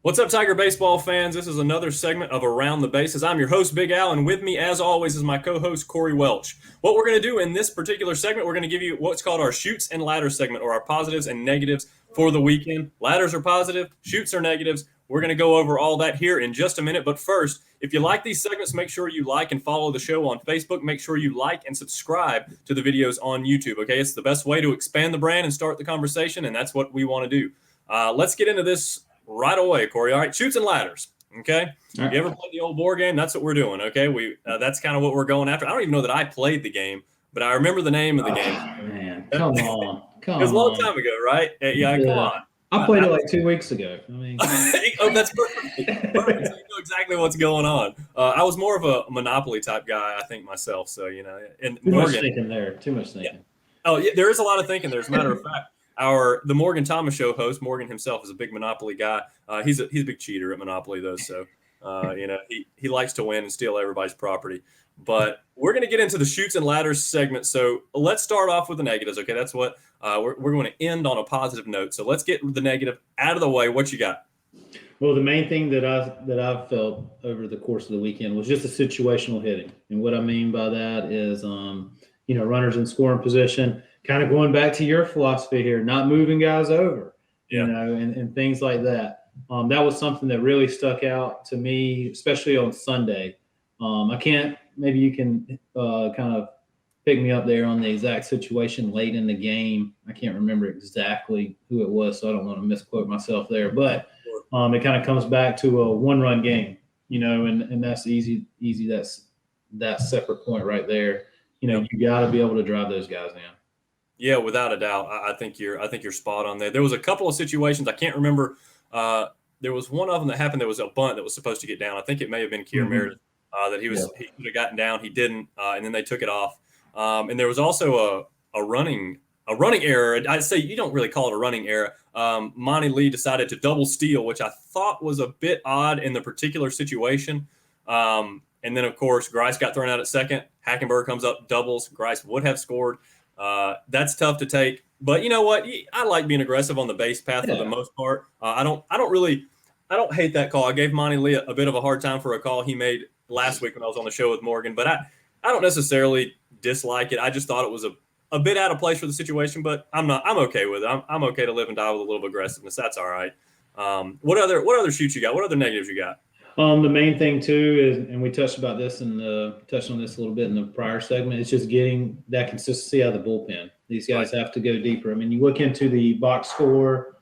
What's up, Tiger baseball fans? This is another segment of Around the Bases. I'm your host, Big Al, and with me, as always, is my co-host, Corey Welch. What we're going to do in this particular segment, we're going to give you what's called our Shoots and Ladders segment, or our positives and negatives for the weekend. Ladders are positive, shoots are negatives. We're going to go over all that here in just a minute. But first, if you like these segments, make sure you like and follow the show on Facebook. Make sure you like and subscribe to the videos on YouTube, okay? It's the best way to expand the brand and start the conversation, and that's what we want to do. Let's get into this right away, Corey. All right, shoots and ladders. Okay. All right. You ever played the old board game? That's what we're doing. Okay. That's kind of what we're going after. I don't even know that I played the game, but I remember the name of the game. Man, come on. It was a long time ago, right? Yeah. Come on. I played it like 2 weeks ago. I mean, oh, that's perfect. Perfect. So you know exactly what's going on. I was more of a Monopoly type guy, I think, myself. So, and too much thinking there. Too much thinking. Yeah. Oh, yeah, there is a lot of thinking there. As a matter of fact, the Morgan Thomas show host, Morgan himself, is a big Monopoly guy. He's a big cheater at Monopoly, though. So, he likes to win and steal everybody's property. But we're going to get into the shoots and ladders segment. So let's start off with the negatives. Okay, that's what we're going to end on a positive note. So let's get the negative out of the way. What you got? Well, the main thing that I've felt over the course of the weekend was just the situational hitting, and what I mean by that is, runners in scoring position. Kind of going back to your philosophy here, not moving guys over, and things like that. That was something that really stuck out to me, especially on Sunday. Maybe you can kind of pick me up there on the exact situation late in the game. I can't remember exactly who it was, so I don't want to misquote myself there. But it kind of comes back to a one-run game, and that's easy. That's that separate point right there. You got to be able to drive those guys in. Yeah, without a doubt. I think you're spot on there. There was a couple of situations. I can't remember. There was one of them that happened. There was a bunt that was supposed to get down. I think it may have been Kier Meredith that he could have gotten down. He didn't, and then they took it off. And there was also a running error. I'd say you don't really call it a running error. Monty Lee decided to double steal, which I thought was a bit odd in the particular situation. And then, of course, Grice got thrown out at second. Hackenberg comes up, doubles. Grice would have scored. That's tough to take, but you know what? I like being aggressive on the base path for the most part. I don't hate that call. I gave Monty Lee a bit of a hard time for a call he made last week when I was on the show with Morgan, but I don't necessarily dislike it. I just thought it was a bit out of place for the situation, but I'm okay with it. I'm okay to live and die with a little aggressiveness. That's all right. What other shoots you got? What other negatives you got? The main thing too is, and we touched on this a little bit in the prior segment, it's just getting that consistency out of the bullpen. These guys have to go deeper. I mean, you look into the box score.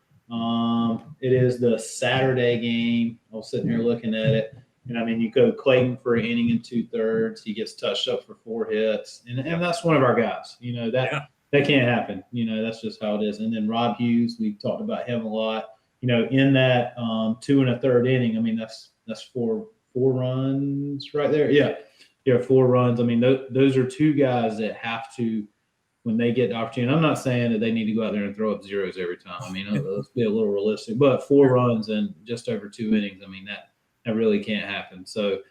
It is the Saturday game. I was sitting here looking at it, and I mean, you go Clayton for an inning and 2/3. He gets touched up for 4 hits, and that's one of our guys. That can't happen. That's just how it is. And then Rob Hughes, we talked about him a lot. In that 2 1/3 inning, I mean, that's four runs right there. Yeah, 4 runs. I mean, those are 2 guys that have to, when they get the opportunity. I'm not saying that they need to go out there and throw up zeros every time. I mean, let's be a little realistic. But 4 runs in just over 2 innings, I mean, that really can't happen. So,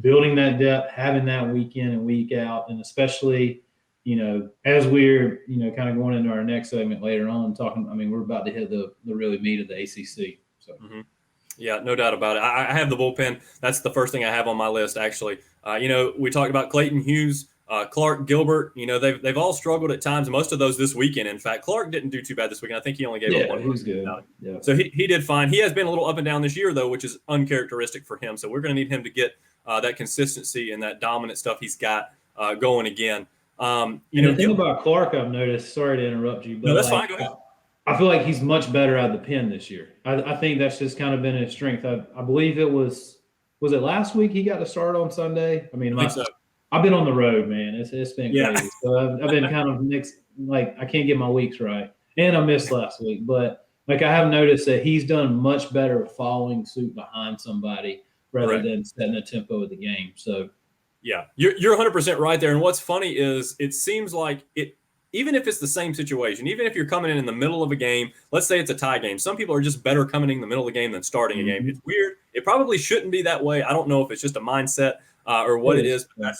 building that depth, having that week in and week out, and especially, as we're, kind of going into our next segment later on, we're about to hit the really meat of the ACC. So. Mm-hmm. Yeah, no doubt about it. I have the bullpen. That's the first thing I have on my list, actually. We talked about Clayton, Hughes, Clark, Gilbert. They've all struggled at times. Most of those this weekend. In fact, Clark didn't do too bad this weekend. I think he only gave up 1. He was good. Yeah. So he did fine. He has been a little up and down this year, though, which is uncharacteristic for him. So we're going to need him to get that consistency and that dominant stuff he's got going again. The thing about Clark, I've noticed. Sorry to interrupt you, but no, that's fine. Go ahead. I feel like he's much better out of the pen this year. I think that's just kind of been his strength. I believe it was it last week he got to start on Sunday? I mean, I've been on the road, man. It's been crazy. So I've been kind of mixed. Like, I can't get my weeks right. And I missed last week. But, I have noticed that he's done much better following suit behind somebody rather than setting a tempo of the game. So, yeah, you're 100% right there. And what's funny is it seems like even if it's the same situation, even if you're coming in the middle of a game, let's say it's a tie game, some people are just better coming in the middle of the game than starting a game. It's weird. It probably shouldn't be that way. I don't know if it's just a mindset or what it is, but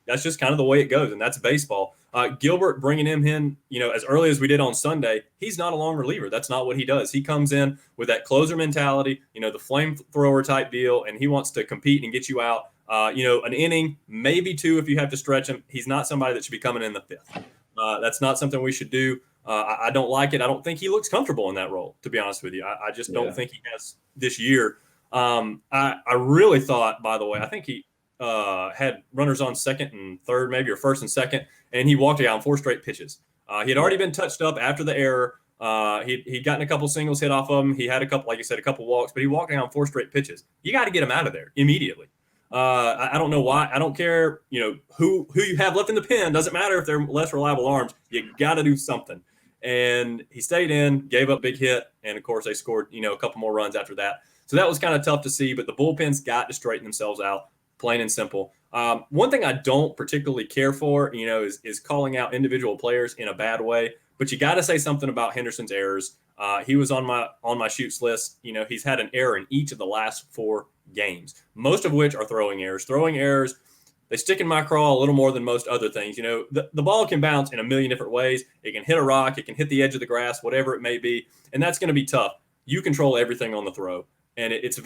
that's just kind of the way it goes, and that's baseball. Gilbert bringing him in, as early as we did on Sunday, he's not a long reliever. That's not what he does. He comes in with that closer mentality, the flamethrower type deal, and he wants to compete and get you out. An inning, maybe two if you have to stretch him. He's not somebody that should be coming in the fifth. That's not something we should do. I don't like it. I don't think he looks comfortable in that role, to be honest with you. I just don't think he has this year. I really thought, by the way, I think he had runners on second and third, maybe, or first and second, and he walked out on 4 straight pitches. He had already been touched up after the error. He'd gotten a couple singles hit off of him. He had a couple, like you said, a couple walks, but he walked down 4 straight pitches. You got to get him out of there immediately. I don't know why. I don't care, who you have left in the pen. Doesn't matter if they're less reliable arms. You got to do something. And he stayed in, gave up a big hit, and of course they scored, a couple more runs after that. So that was kind of tough to see. But the bullpen's got to straighten themselves out, plain and simple. One thing I don't particularly care for, is calling out individual players in a bad way. But you got to say something about Henderson's errors. He was on my shoots list. He's had an error in each of the last 4 games, most of which are throwing errors. Throwing errors, they stick in my craw a little more than most other things. The ball can bounce in a million different ways. It can hit a rock. It can hit the edge of the grass, whatever it may be. And that's going to be tough. You control everything on the throw. And it is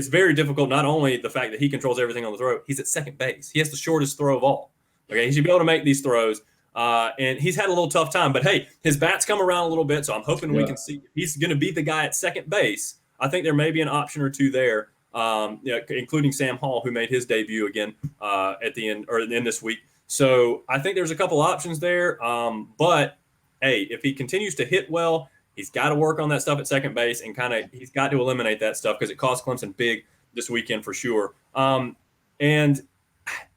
very difficult. Not only the fact that he controls everything on the throw, he's at second base. He has the shortest throw of all. Okay, he should be able to make these throws. And he's had a little tough time. But, hey, his bat's come around a little bit, so I'm hoping we can see if he's going to be the guy at second base. I think there may be an option or two there, including Sam Hall, who made his debut again at the end or in this week. So I think there's a couple options there. But, hey, if he continues to hit well, he's got to work on that stuff at second base and he's got to eliminate that stuff because it cost Clemson big this weekend for sure. And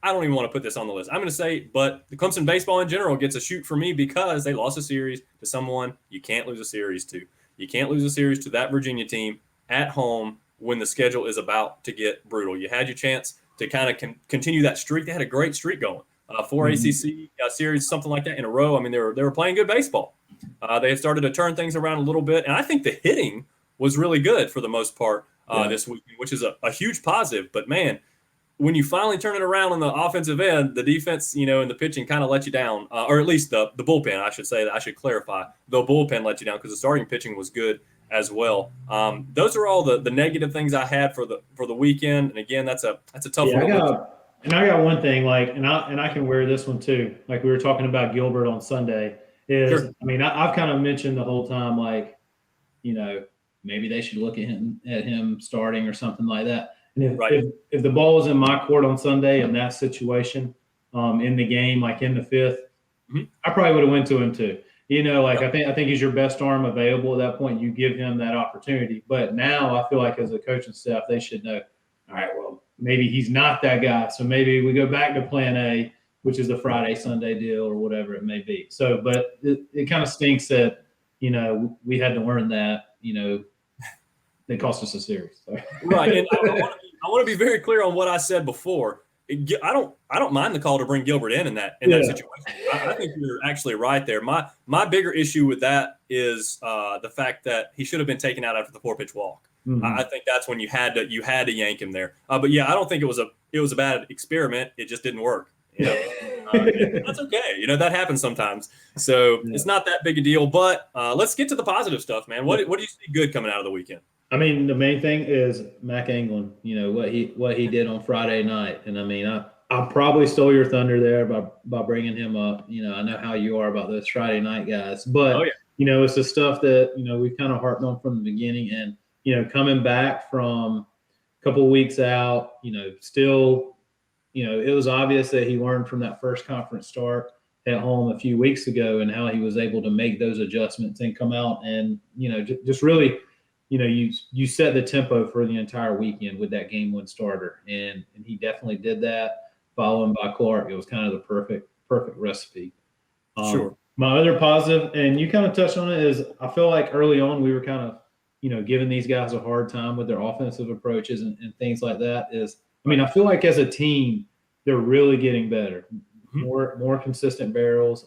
I don't even want to put this on the list. I'm going to say, but the Clemson baseball in general gets a shoot for me because they lost a series to someone you can't lose a series to. You can't lose a series to that Virginia team at home when the schedule is about to get brutal. You had your chance to kind of continue that streak. They had a great streak going. 4 ACC series, something like that in a row. I mean, they were playing good baseball. They had started to turn things around a little bit, and I think the hitting was really good for the most part this week, which is a huge positive. But, man, when you finally turn it around on the offensive end, the defense, and the pitching kind of let you down, or at least the bullpen, I should say. I should clarify. The bullpen let you down because the starting pitching was good as well. Those are all the negative things I had for the weekend. And, again, that's a tough one. I got one thing, and I can wear this one too. Like we were talking about Gilbert on Sunday. Sure. I mean, I've kind of mentioned the whole time, maybe they should look at him starting or something like that. And if the ball was in my court on Sunday in that situation, in the game, like in the fifth, I probably would have went to him too. I think he's your best arm available at that point. You give him that opportunity. But now I feel like as a coaching staff, they should know, all right, well, maybe he's not that guy. So maybe we go back to plan A, which is the Friday, Sunday deal or whatever it may be. So, but it kind of stinks that, we had to learn that, they cost us a series. So. Right. And I want to be very clear on what I said before. I don't mind the call to bring Gilbert in that situation. I think you're actually right there. My bigger issue with that is the fact that he should have been taken out after the 4-pitch walk. I think that's when you had to yank him there. But yeah, I don't think it was a bad experiment. It just didn't work. That's okay. That happens sometimes. So it's not that big a deal. But let's get to the positive stuff, man. What do you see good coming out of the weekend? I mean, the main thing is Mac England. What he did on Friday night, and I mean, I probably stole your thunder there by bringing him up. I know how you are about those Friday night guys, but it's the stuff that we've kind of harped on from the beginning, and coming back from a couple of weeks out, still, it was obvious that he learned from that first conference start at home a few weeks ago, and how he was able to make those adjustments and come out and just really. You set the tempo for the entire weekend with that game 1 starter, and he definitely did that. Following by Clark, it was kind of the perfect recipe. Sure. My other positive, and you kind of touched on it, is I feel like early on we were kind of giving these guys a hard time with their offensive approaches and things like that. I feel like as a team they're really getting better, more consistent barrels.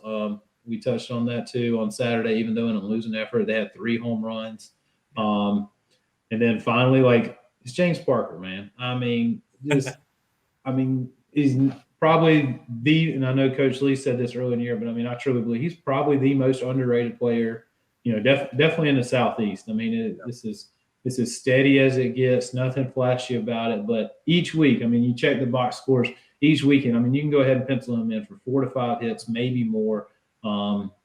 We touched on that too on Saturday. Even though in a losing effort they had 3 home runs. And then finally, it's James Parker, man. He's probably and I know Coach Lee said this earlier in the year, but I mean, I truly believe he's probably the most underrated player, definitely in the Southeast. I mean, this is as steady as it gets, nothing flashy about it. But each week, I mean, you check the box scores each weekend. I mean, you can go ahead and pencil him in for 4 to 5 hits, maybe more.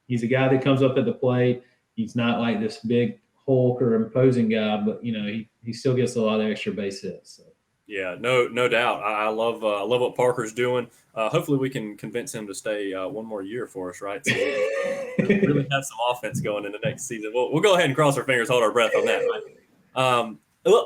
He's a guy that comes up at the plate. He's not like this big Hulk or imposing guy, but he still gets a lot of extra base hits. So. Yeah, no doubt. I love what Parker's doing. Hopefully, we can convince him to stay one more year for us, right? So we really have some offense going into next season. We'll go ahead and cross our fingers, hold our breath on that. Right?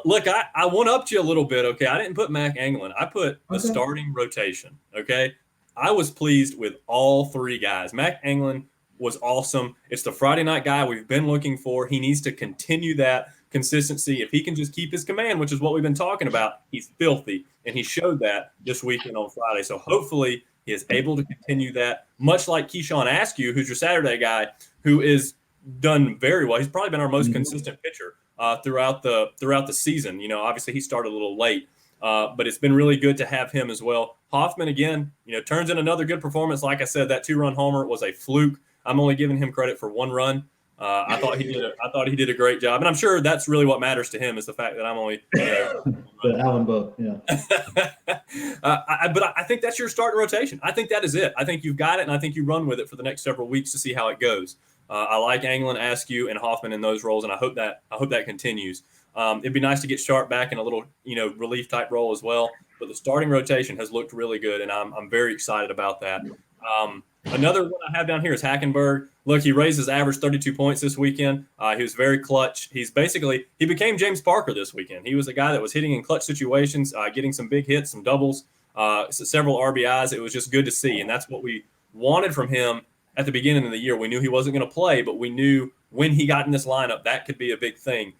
Look, I one-upped you a little bit. Okay, I didn't put Mac Anglin. I put the starting rotation. Okay, I was pleased with all 3 guys. Mac Anglin was awesome. It's the Friday night guy we've been looking for. He needs to continue that consistency. If he can just keep his command, which is what we've been talking about, he's filthy. And he showed that this weekend on Friday. So hopefully he is able to continue that, much like Keyshawn Askew, who's your Saturday guy, who is done very well. He's probably been our most consistent pitcher throughout the season. Obviously he started a little late, but it's been really good to have him as well. Hoffman, again, turns in another good performance. Like I said, that 2-run homer was a fluke. I'm only giving him credit for 1 run. I thought he did a great job, and I'm sure that's really what matters to him is the fact that I'm only. But Allen Book, yeah. But I think that's your starting rotation. I think that is it. I think you've got it, and I think you run with it for the next several weeks to see how it goes. I like Anglin, Askew, and Hoffman in those roles, and I hope that continues. It'd be nice to get Sharp back in a little relief type role as well. But the starting rotation has looked really good, and I'm very excited about that. Another one I have down here is Hackenberg. Look, he raised his average 32 points this weekend. He was very clutch. He became James Parker this weekend. He was a guy that was hitting in clutch situations, getting some big hits, some doubles, several RBIs. It was just good to see, and that's what we wanted from him at the beginning of the year. We knew he wasn't going to play, but we knew when he got in this lineup, that could be a big thing.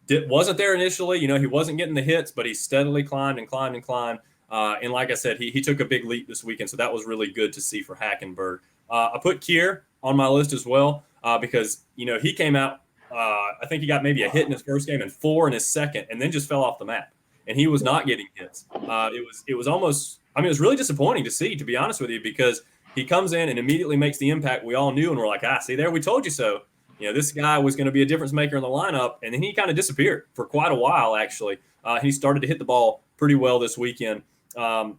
Wasn't there initially. He wasn't getting the hits, but he steadily climbed and climbed and climbed. And like I said, he took a big leap this weekend, so that was really good to see for Hackenberg. I put Kier on my list as well because, he came out, I think he got maybe a hit in his first game and 4 in his second, and then just fell off the map. And he was not getting hits. It was almost – it was really disappointing to see, to be honest with you, because he comes in and immediately makes the impact we all knew, and we're like, see there, we told you so. This guy was going to be a difference maker in the lineup, and then he kind of disappeared for quite a while, actually. He started to hit the ball pretty well this weekend. I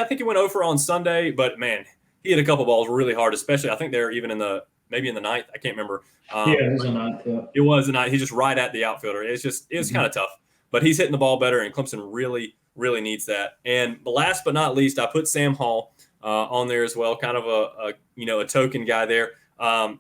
think he went over on Sunday, but man, he hit a couple balls really hard, especially I think they're even maybe in the ninth. I can't remember. It was a ninth. Yeah. It was a ninth. He's just right at the outfielder. It's kind of tough, but he's hitting the ball better, and Clemson really, really needs that. And last but not least, I put Sam Hall on there as well, kind of a token guy there.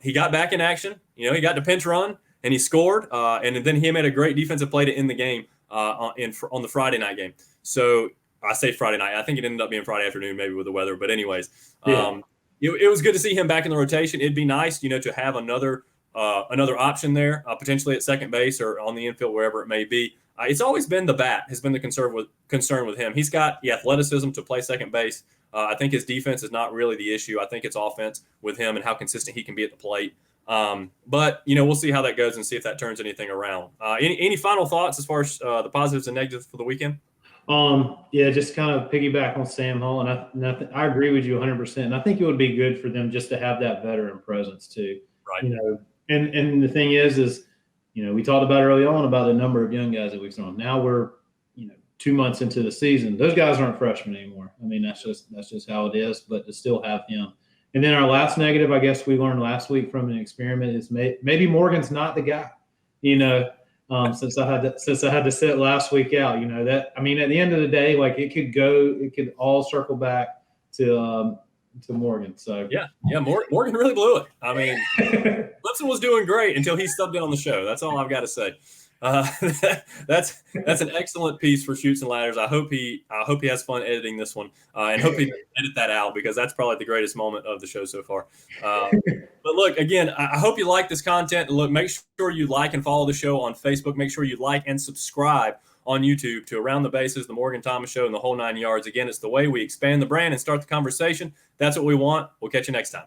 He got back in action. He got the pinch run and he scored, and then he made a great defensive play to end the game on the Friday night game. So. I say Friday night. I think it ended up being Friday afternoon, maybe with the weather. But anyways, it was good to see him back in the rotation. It'd be nice, to have another option there, potentially at second base or on the infield, wherever it may be. It's always been the bat has been the concern with him. He's got the athleticism to play second base. I think his defense is not really the issue. I think it's offense with him and how consistent he can be at the plate. But we'll see how that goes and see if that turns anything around. Any final thoughts as far as the positives and negatives for the weekend? Just kind of piggyback on Sam Hall, and I agree with you 100%. And I think it would be good for them just to have that veteran presence too. Right. And the thing is, we talked about early on about the number of young guys that we've thrown. Now we're, 2 months into the season. Those guys aren't freshmen anymore. That's just how it is. But to still have him, and then our last negative, I guess we learned last week from an experiment is maybe Morgan's not the guy. Since I had to sit last week out, at the end of the day, like it could all circle back to Morgan. So Morgan really blew it. Clemson was doing great until he subbed in on the show. That's all I've got to say. That's an excellent piece for Chutes and Ladders. I hope he has fun editing this one, and hope he can edit that out because that's probably the greatest moment of the show so far. But look, again, I hope you like this content. Look, make sure you like and follow the show on Facebook. Make sure you like and subscribe on YouTube to Around the Bases, the Morgan Thomas Show, and the whole 9 yards. Again, it's the way we expand the brand and start the conversation. That's what we want. We'll catch you next time.